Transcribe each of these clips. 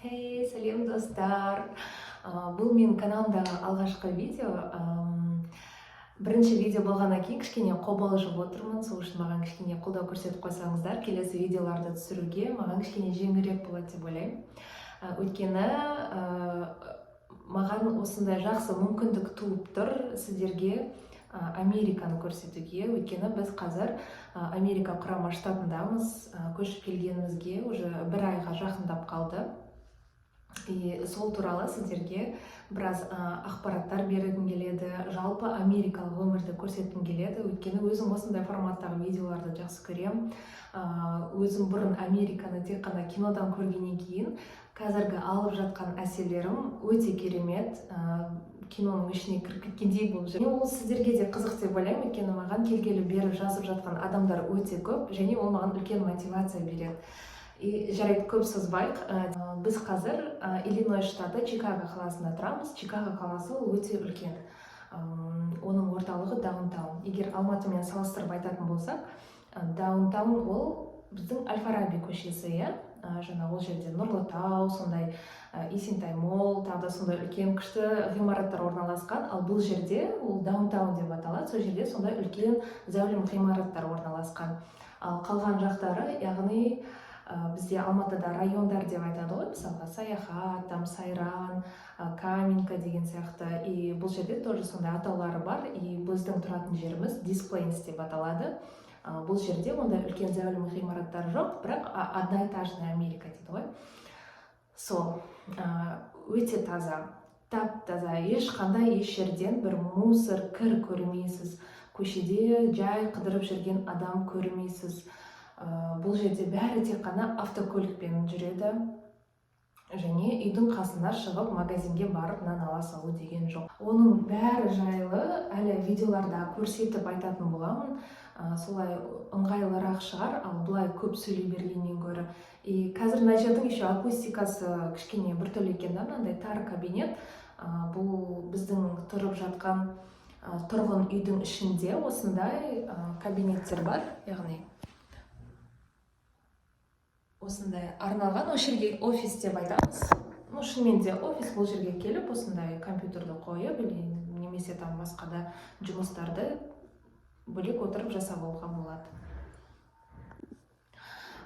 Сәлем достар. Бұл менің каналымдағы алғашқы видео. Бірінші видео болғаннан кейін кішкене қобалжып отырмын. Сол үшін маған кішкене қолдау көрсетіп қойсаңыздар, келесі видеоларды түсіруге маған кішкене жеңілірек болады деп ойлаймын. Өйткені маған осындай жақсы мүмкіндік туып тұр сіздерге Американы көрсетуге. Өйткені біз қазір Америка құрама штатындамыз. Көшіп келгенімізге уже бір айға жақындап қалды. Сол туралы сіздерге біраз ақпараттар бергім келеді, жалпы америкалық өмірді көрсеткім келеді. Өйткені өзім осындай форматтағы видеоларды жақсы көремін. Өзім бұрын Американы тек қана кинодан көргеннен кейін қазіргі алып жатқан әсерлерім өте керемет. Киноның ішіне кіріп кеткендей болып жүр. Ол сіздерге де қызық деп ойлаймын, өйткені маған келгелі бері жазып жатқан адамдар өте көп, және ол маған үлкен мотивация береді. Жарайды, көп созбайық. Біз қазір Иллинойс штаты Чикаго қаласында тұрамыз. Чикаго қаласы ол өте үлкен. Оның орталығы даунтаун. Егер Алматымен салыстырып айтатын болсақ, даунтаун ол біздің Әл-Фараби көшесі, жаңа ол жерде Нұрлытау, сондай Есентай молл, тағы да сондай үлкен күшті ғимараттар орналасқан. Ал бұл жерде ол даунтаун деп аталады. Сол жерде сондай үлкен зәулім ғимараттар орналасқан. Ал қалған жақтары, яғни бізде Алматыда райондар деп айтады ғой, мысалға Саяхат, Сайран, Каменка деген сияқты. И бұл жерде тоже сондай атаулары бар. И біздің тұратын жеріміз Дисплейнс деп аталады. Бұл жерде ондай үлкен зәулім ғимараттар жоқ, бірақ одноэтажный Америка дейді ғой. Сол өте таза, тап-таза, ешқандай еш жерден бір мусор, кір көрмейсіз. Көшеде жай қыдырып жүрген адам көрмейсіз. Бұл жерде бәрі тек қана автокөлікпен жүреді. Және үйдің қасына шығып магазинге барып нан ала салу деген жоқ. Оның бәрі жайлы әлі видеоларда көрсетіп айтатын боламын. Солай ыңғайлырақ шығар, ал бұлай көп сөйлей бергеннен гөрі. Қазір мына жердің еще акустикасы кішкене біртүрлі екен, мынандай тар кабинет. Бұл біздің тұрып жатқан тұрғын үйдің ішінде осындай кабинеттер бар, яғни осындай арналған, осы жерге офис деп айтамыз. Шынымен де офис, бұл жерге келіп осындай компьютерді қойып, немесе там басқа да жұмыстарды бөлек отырып жасап алуға болады.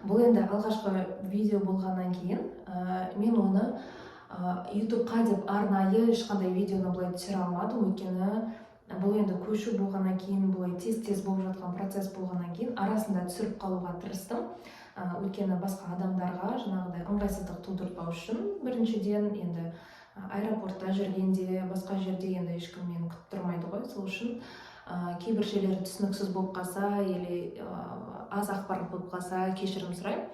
Бұл енді алғашқы видео болғаннан кейін мен оны YouTube-қа деп арнайы ешқандай видеоны былай түсіре алмадым, өйткені бұл енді көшу болғаннан кейін, бұлай тез болып жатқан процесс болғаннан кейін арасында түсіріп қалуға тырыстым. Өйткені басқа адамдарға жаңағыдай ыңғайсыздық тудыртпау үшін, біріншіден енді аэропортта жүргенде, басқа жерде енді ешкім мені күтіп тұрмайды ғой. Сол үшін кейбір жерлері түсініксіз болып қалса, или аз ақпарат болып қалса, кешірім сұраймын.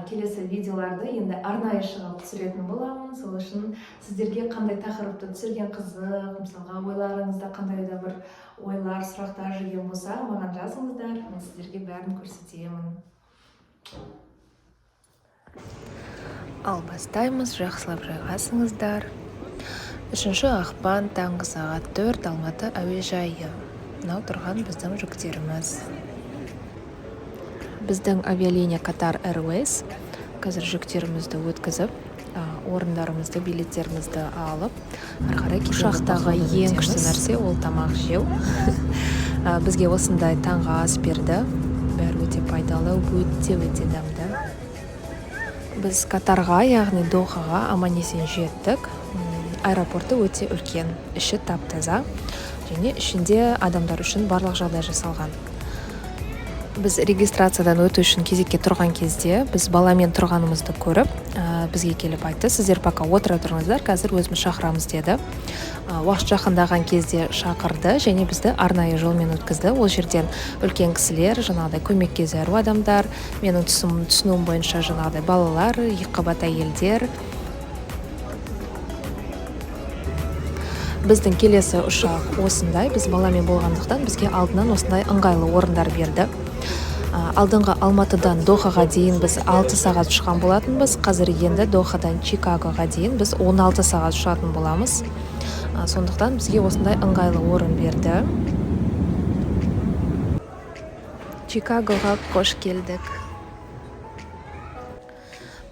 Келесі видеоларды енді арнайы шығып түсіретін боламын. Сол үшін сіздерге қандай тақырыпты түсірген қызық, мысалға ойларыңызда қандай да бір ойлар, сұрақтар жүрген болса, маған жазыңыздар, мен сіздерге бәрін көрсетемін. Ал бастаймыз, жақсылап жайғасыңыздар. 3 ақпан таңғы сағат 4 Алматы әуежайы. Мынау тұрған біздің жүктеріміз. Біздің авиалиния Qatar Airways. Қазір жүктерімізді өткізіп, орындарымызды, билеттерімізді алып, арқарай ұшақтағы ең күшті нәрсе ол тамақ жеу. Бізге осындай таңғы ас берді. Бәрі өте пайдалы, өте дәмді. Біз Катарға, яғни Дохаға аман-есен жеттік. Аэропорты өте үлкен, іші тап-таза, және ішінде адамдар үшін барлық жағдай жасалған. Біз регистрациядан өту үшін кезекке тұрған кезде, біз баламен тұрғанымызды көріп, бізге келіп айтты, сіздер пока отыра тұрыңыздар, қазір өзіміз шақырамыз деді. Уақыт жақындаған кезде шақырды, және бізді арнайы жолмен өткізді. Ол жерден үлкен кісілер, жаңағыдай көмекке зәру адамдар, менің түсінуім бойынша жаңағыдай балалар, екіқабат әйелдер. Біздің келесі ұшақ осындай, біз баламен болғандықтан бізге алдынан осындай ыңғайлы орындар берді. Алдыңғы Алматыдан Дохаға дейін біз 6 сағат ұшқан болатынбыз. Қазір енді Дохадан Чикагоға дейін біз 16 сағат ұшатын боламыз. Сондықтан бізге осындай ыңғайлы орын берді. Чикагоға қош келдік.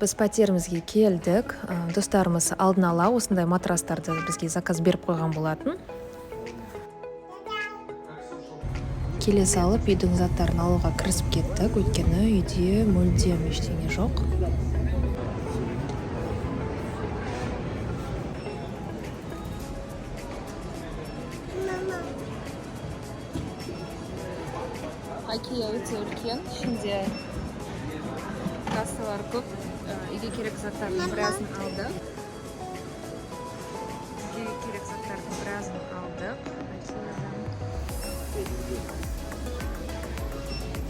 Біз пәтерімізге келдік. Достарымыз алдын ала осындай матрастарды бізге заказ беріп қойған болатын. Келе салып үйдің заттарын алуға кірісіп кеттік, өйткені үйде мүлдем ештеңе жоқ. IKEA өте үлкен, ішінде кассалар көп, үйге керек заттардың біразын алдық.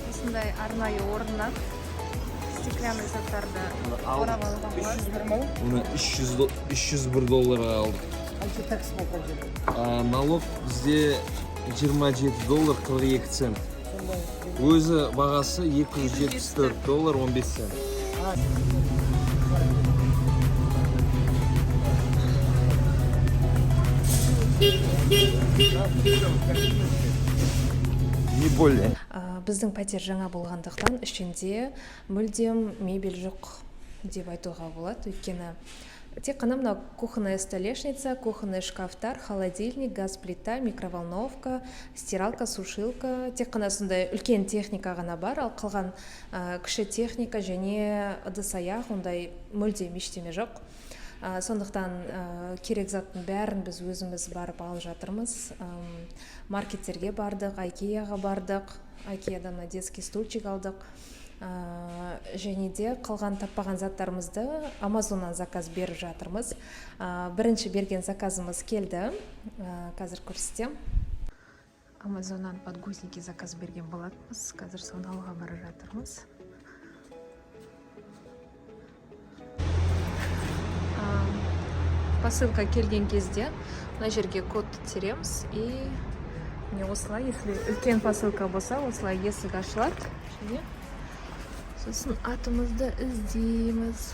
Осындай арнайы орыннан стеклянный заттарды орап алуға болады. Оны $301 алдық. Налог бізде $27.42. Өзі бағасы $274.15. Не более. Біздің пәтер жаңа болғандықтан ішінде мүлдем мебель жоқ деп айтуға болады. Өйткені тек қана мына кухонная столешница, кухонный шкафтар, холодильник, газ плита, микроволновка, стиралка, сушилка. Тек қана сондай үлкен техника ғана бар, ал қалған кіші техника және ыдыс-аяқ ондай мүлдем ештеме жоқ. Сондықтан керек заттың бәрін біз өзіміз барып алып жатырмыз. Маркеттерге бардық, IKEA-ға бардық, IKEA-дан детский стульчик алдық. Және де қалған таппаған заттарымызды Амазоннан заказ беріп жатырмыз. Бірінші берген заказымыз келді. Қазір көрсетем. Амазоннан подгузники заказ берген болатынбыз. Қазір соны алуға бара жатырмыз. Посылка келген кезде мына жерге код тереміз и не осылай, если үлкен посылка болса, осылай есік ашылады. Және сосын атымызды іздейміз.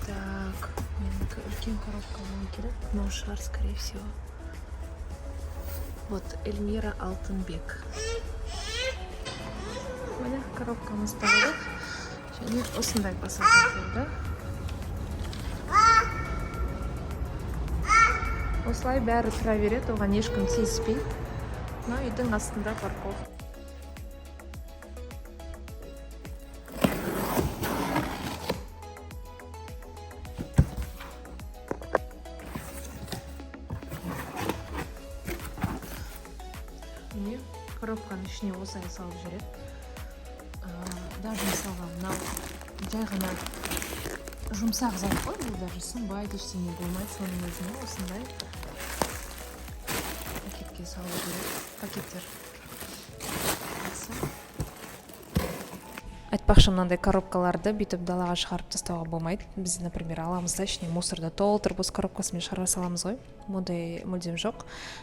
Так, менікі үлкен коробка болу керек. Мынау шығар, скорее всего. Вот, Эльмира Алтынбек. Міне коробкамыз табылдық. Және осындай посылка келді. Осылай бәрі тұра береді, оған ешкім тиіспейді. Но үйдің астында парковка. Міне коробканың ішіне осылай салып жүреді. Даже мысалға мынау жай ғана жұмсақ зат қой, бұл даже сынбайды, ештеңе болмайды. Соның өзіне осындай пакетке салып жүреді. Пакеттер. Айтпақшы, мынандай коробкаларды бүйтіп далаға шығарып тастауға болмайды. Біз, например, аламыз да ішіне мусорды толтырып осы коробкасымен шығара саламыз ғой. Мұндай мүлдем жоқ.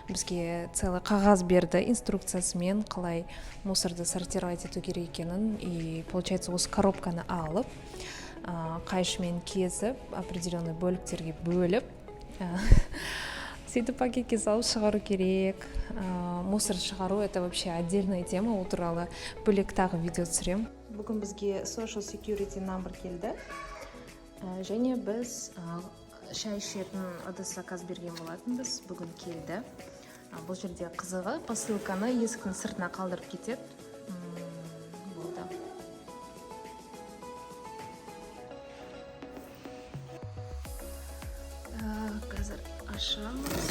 Бізге целый қағаз берді инструкциясымен қалай мусорды сортировать ету керек екенін. И получается, осы коробканы алып, қайшымен кезіп, определенный бөліктерге бөліп, сөйтіп пакетке салып шығару керек. Мусор шығару это вообще отдельная тема, ол туралы бөлек тағы видео түсірем. Бүгін бізге Social Security number келді. Және біз шай ішетін ыдыс заказ берген болатынбыз. Бүгін келді. Бұл жерде қызығы посылканы есіктің сыртына қалдырып кетеді. Болды. Қазір ашамыз.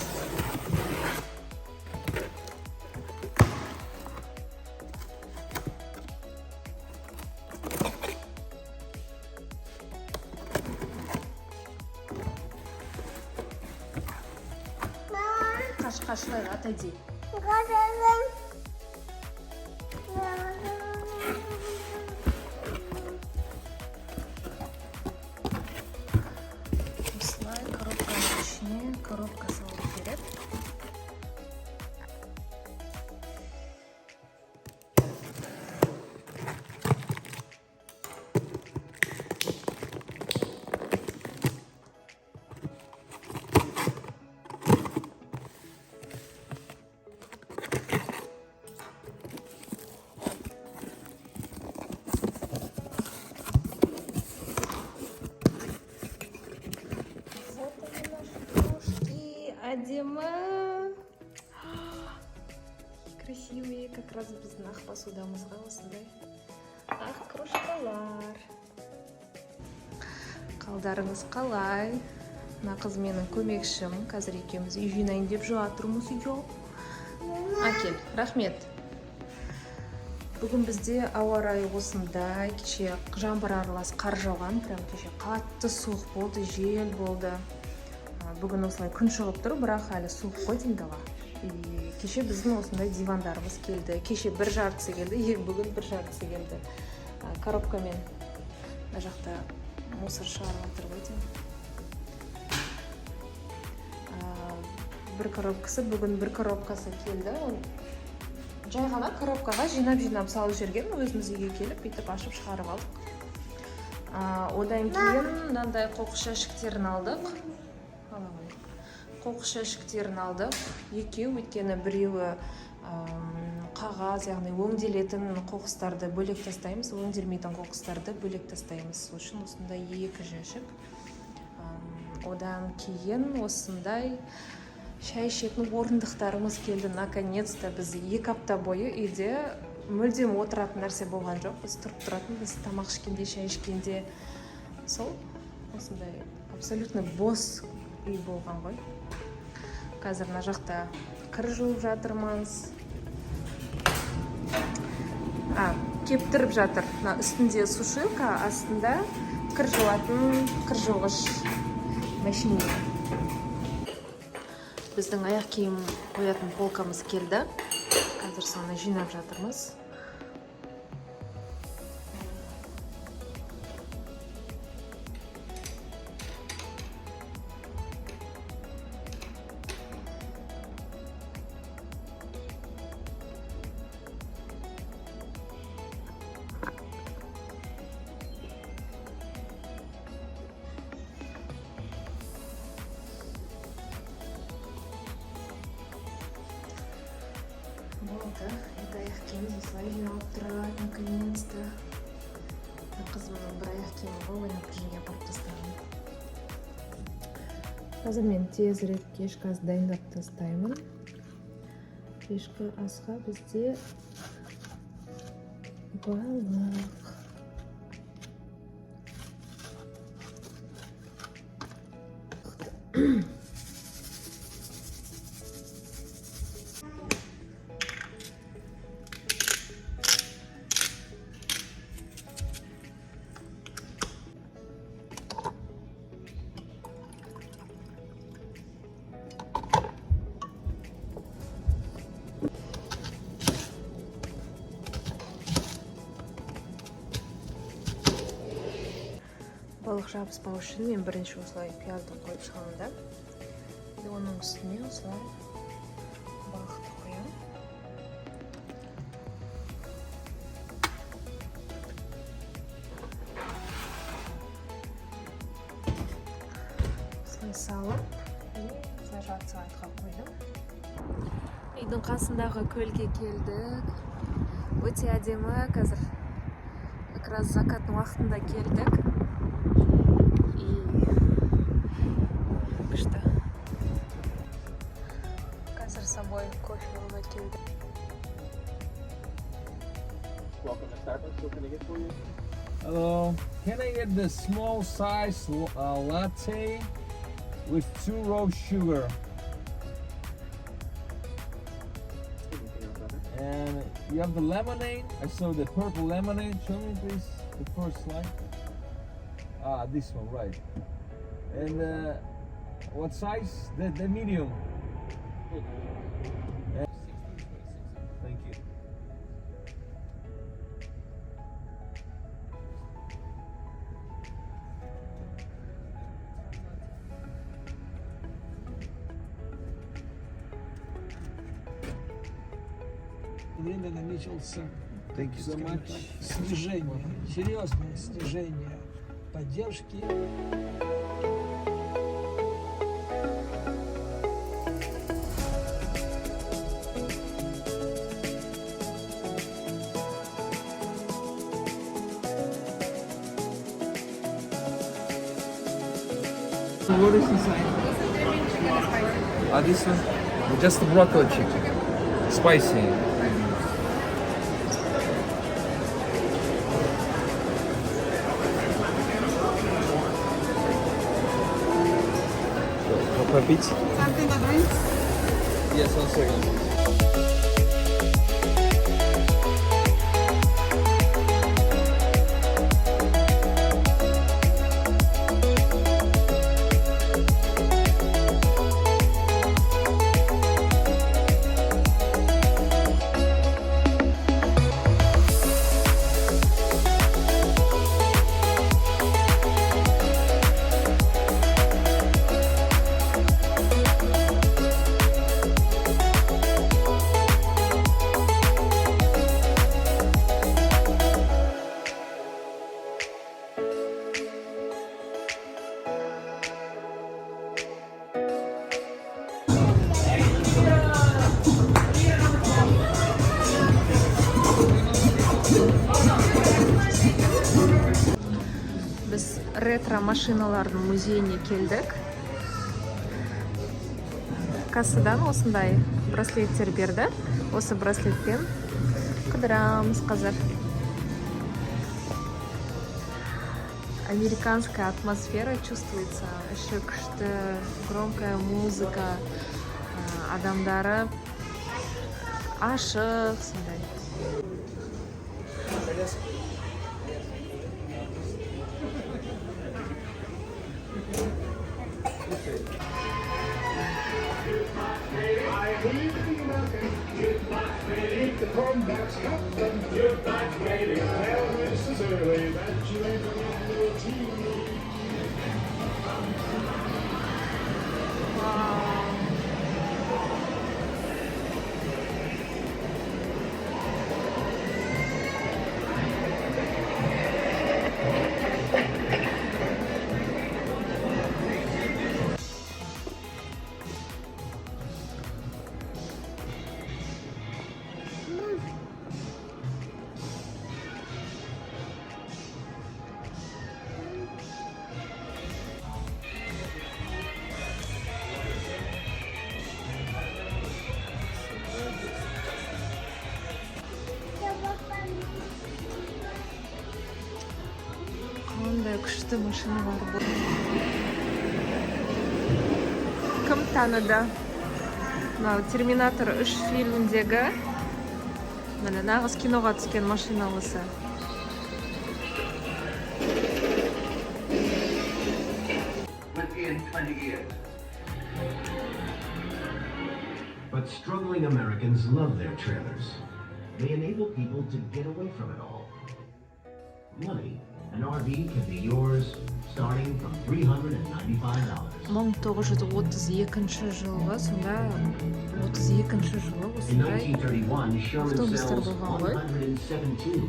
Қашқашылай, отойди. Осылай коробканың ішіне коробка салып береді. әдемі. Красивые, как раз біздің ақ посудамызға осындай ақ кружкалар. Қалдарыңыз қалай? Мына қыз менің көмекшім. Қазір екеуміз үй жинайын деп жатырмыз. Әкел, рахмет. Бүгін бізде ауа райы осындай. Кеше жаңбыр аралас қар жауған, прям кеше қатты суық болды, жел болды. Бүгін осылай күн шығып тұр, бірақ әлі суық қой деймін дала. Кеше біздің осындай дивандарымыз келді. Кеше бір жартысы келді, бүгін бір жартысы келді. Коробкамен мына жақта мусор шығарып жатыр ғой деймін. Бір коробкасы, бүгін бір коробкасы келді. Жай ғана коробкаға жинап салып жүрген, өзіміз үйге келіп, бүйтіп ашып шығарып алдық. Одан кейін мынандай қоқыс жәшіктерін алдық. Қоқыс жәшіктерін алдық. Екеу, өйткені біреуі қағаз, яғни өңделетін қоқыстарды бөлек тастаймыз, өңделмейтін қоқыстарды бөлек тастаймыз. Сол үшін осындай екі жәшік. Одан кейін осындай шай ішетін орындықтарымыз келді. Наконец-то біз 2 апта бойы үйде мүлдем отыратын нәрсе болған жоқ. Біз тұрып тұратын, біз тамақ ішкенде, шай ішкенде сол осындай абсолютно бос үй болған ғой. Қазір мына жақта кір жуып жатырмыз. Кептіріп жатыр. Үстінде сушилка, астында кір жуатын кір жуғыш машина. Біздің аяқ киім қоятын полкамыз келді. Қазір соны жинап жатырмыз. Болды, енді аяқ киіміз осылай жиналып тұрады, наконец-то. Қызымның бір аяқ киімі ғой, ойнап жерге апарып тастағанмын. Қазір мен тезірек кешкі ас дайындап тастаймын. Кешкі асқа бізде балық. Балық жабыспау үшін мен бірінші осылай пиязды қойып шығамын да. Оның үстіне осылай балықты қоямын. Осылай салып, осылай жарты сағатқа қойдым. Үйдің қасындағы көлге келдік. Өте әдемі, қазір как раз закаттың уақытында келдік. Қазір собой кофе алып келді. Welcome to Starbucks. What can I get for you? Hello, can I get the small size latte with 2 rose sugar? Anything else, brother? And you have the lemonade? I saw the purple lemonade. Show me please the first slide. This one, right. And what size? The medium. Thank you. Время намечился Thank you so much. снижение, серьезное снижение поддержки. What is inside? This one? Just the broccoli chicken. Spicy. Попить? Something to drink? Yes, 1 second. Біз ретро машиналардың музейіне келдік. Кассадан осындай браслеттер берді. Осы браслетпен қыдырамыз қазір. Американская атмосфера чувствуется. Іші күшті, громкая музыка, адамдары ашық, сондай. Қандай күшті машиналар бұл. Кім таныды? Мынау Терминатор 3 фильміндегі міне нағыз киноға түскен машина осы. Within 20 years. But struggling Americans love their trailers. They enable people to get away from it all. Money. An RV can be yours starting from $395. 1932 жылғы, сонда 32 жылы In осындай 1931, Sherman автобустар sells болған ғой. 117.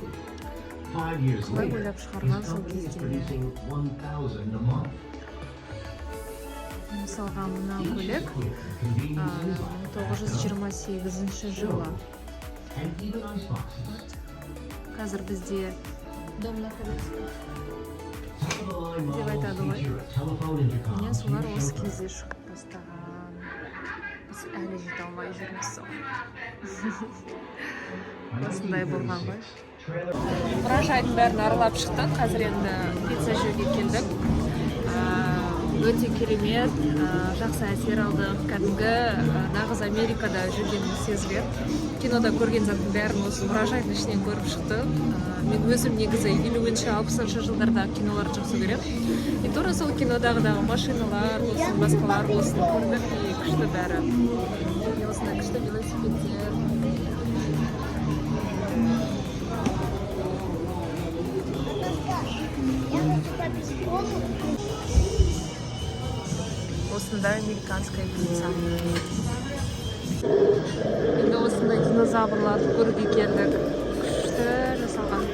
5 years Қалай later, ойлап his шығарған сол company is кезде. producing 1,000 a month. Мысалға мына Each көлік equipped with conveniences like backup, 1928 жылы. and even iceboxes. Қазір бізде дом находится. Top-of-the-line Деп models айтады ғой. feature a telephone intercom, Міне солар huge осы chauffeur, кезде шығып бастаған. Біз әлі жете алмай жүрміз сол. Осындай болған ғой. Мұражайдың бәрін аралап шықтық. Қазір енді пицца жеуге келдік. Өте керемет, жақсы әсер алдық. Кәдімгі нағыз Америкада жүргенімді сезіледі. Кинода көрген заттың бәрін осы мұражайдың ішінен көріп шықтық. Мен өзім негізі 50-60 жылдардағы киноларды жақсы көремін. И тура сол кинодағыдағы машиналар болсын, басқалар болсын, көрдік и күшті бәрі. Осындай күшті велосипедтер. Осындай американская пицца. Енді осындай динозаврларды көруге келдік. Күшті жасалған.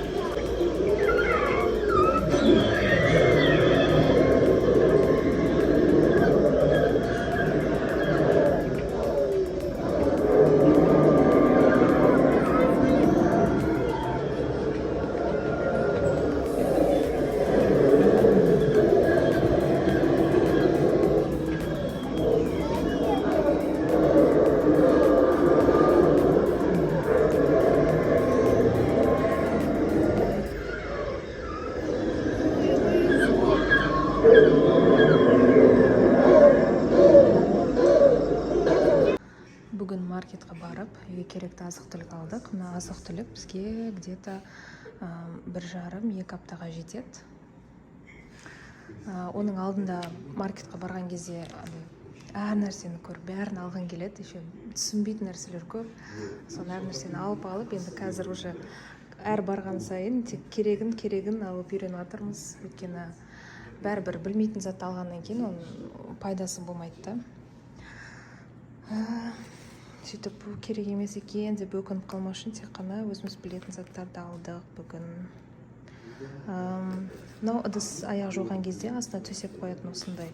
Бүгін маркетқа барып, үйге керекті азық-түлік алдық. Мына азық-түлік бізге где-то 1,5-2 аптаға жетеді. Оның алдында маркетқа барған кезде әр нәрсені көріп, бәрін алған келеді. Еще түсінбейтін нәрселер көп. Соны әр нәрсені алып, енді қазір уже әр барған сайын тек керегін алып үйреніп жатырмыз. Өйткені бәрібір білмейтін затты алғаннан кейін оның пайдасы болмайды да. Сөйтіп бұл керек емес екен деп өкініп қалмау үшін тек қана өзіміз білетін заттарды алдық бүгін. Мынау ыдыс аяқ жуған кезде астына төсеп қоятын осындай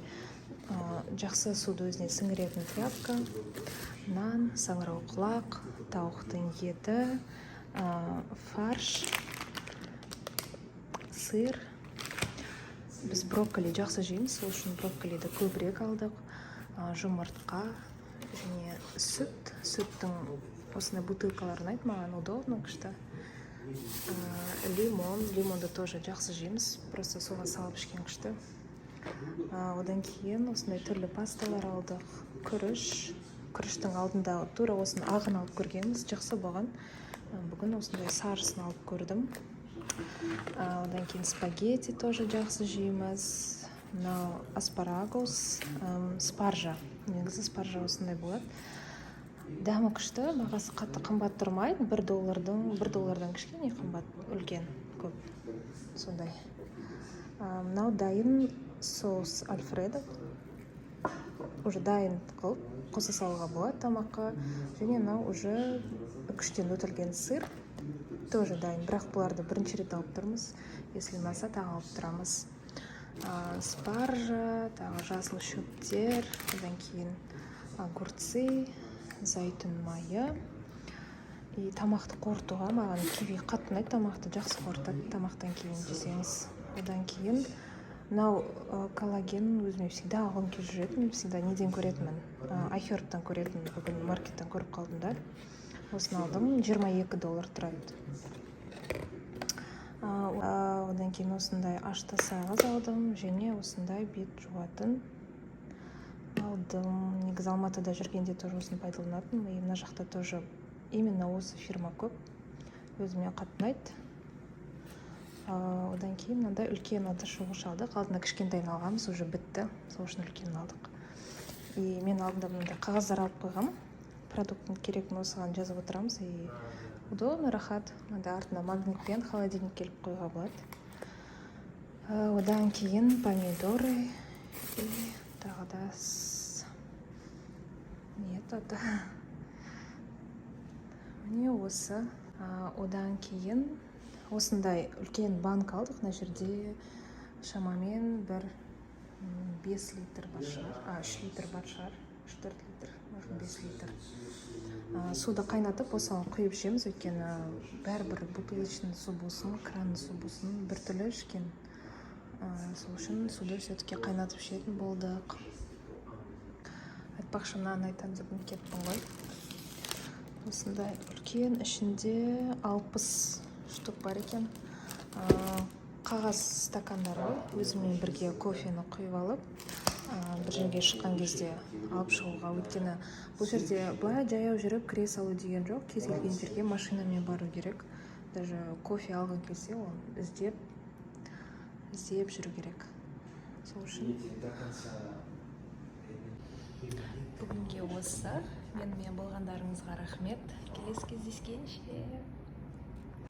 жақсы суды өзіне сіңіретін тряпка, нан, саңырауқұлақ, тауықтың еті, фарш, сыр. Біз брокколи жақсы жейміз, сол үшін брокколиді көбірек алдық. Жұмыртқа және сүттің осындай бутылкаларын айт, маған удобно күшті. Лимонды тоже жақсы жейміз, просто суға салып ішкен күшті. Одан кейін осындай түрлі пасталар алдық. Күріштің алдында тура осыны ағын алып көргенбіз, жақсы болған. Бүгін осындай сарысын алып көрдім. Одан кейін спагетти тоже жақсы жейміз. Мынау аспарагус, спаржа. Негізі спаржа осындай болады. Дәмі күшті, бағасы қатты қымбат тұрмайды. $1 кішкене қымбат, үлкен, көп. Сондай. Мынау дайын соус альфредо. Уже дайын қылып, қоса салуға болады тамаққа. Және мынау уже күштен өтілген сыр. Тоже дайын, бірақ бұларды бірінші рет алып тұрмыз. Если болмаса тағы алып тұрамыз. Спаржа, тағы жасыл шөптер, одан кейін огурцы, зайтун майы. И тамақты қорытуға маған киви қатты ұнайды, тамақты жақсы қорытады, тамақтан кейін жесеңіз. Одан кейін мынау коллаген өзіме всегда алғым келіп жүретін, всегда неден көретінмін, iHerb-тан көретінмін, бүгін маркеттен көріп қалдым да. Осыны алдым, $22 тұрады. Одан кейін осындай ашты сайғыз алдым, және осындай бет жуатын алдым. Негізі Алматыда жүргенде тоже осыны пайдаланатын. И мына жақта тоже именно осы фирма көп. Өзіме қатты ұнайды. Одан кейін мынандай үлкен ыдыс жуғыш алдық. Алдында кішкентайын алғанбыз, уже бітті. Сол үшін үлкенін алдық. И мен алдында мынандай қағаздар алып қойғам. Продукттың керектігін осыған жазып отырамыз. И удобно, рахат. Мында артына магнитпен холодильник келіп қойға болады. Одан кейін помидоры и тағы да міне осы. Одан кейін осындай үлкен банк алдық. Мына жерде шамамен 5 литр бар шығар, 3 литр бар шығар, 4 литр, может 5 литр. Суды қайнатып, осыған құйып ішеміз, өйткені бәрібір бутылочный су болсын, кранный су болсын, бір түрлі ішкен. Сол үшін суды все-таки қайнатып ішетін болдық. Айтпақшы мынаны айтам деп кеттім ғой. Осындай үлкен, ішінде 60 штук бар екен. Қағаз стакандары, өзімен бірге кофені құйып алып, бір жерге шыққан кезде алып шығуға. Өйткені бұл жерде былай жаяу жүріп кіре салу деген жоқ. Кез келген жерге машинамен бару керек. Даже кофе алған келсе, ол іздеп жүру керек. Сол үшін бүгінге осы. Менімен болғандарыңызға рахмет. Келесі кездескенше.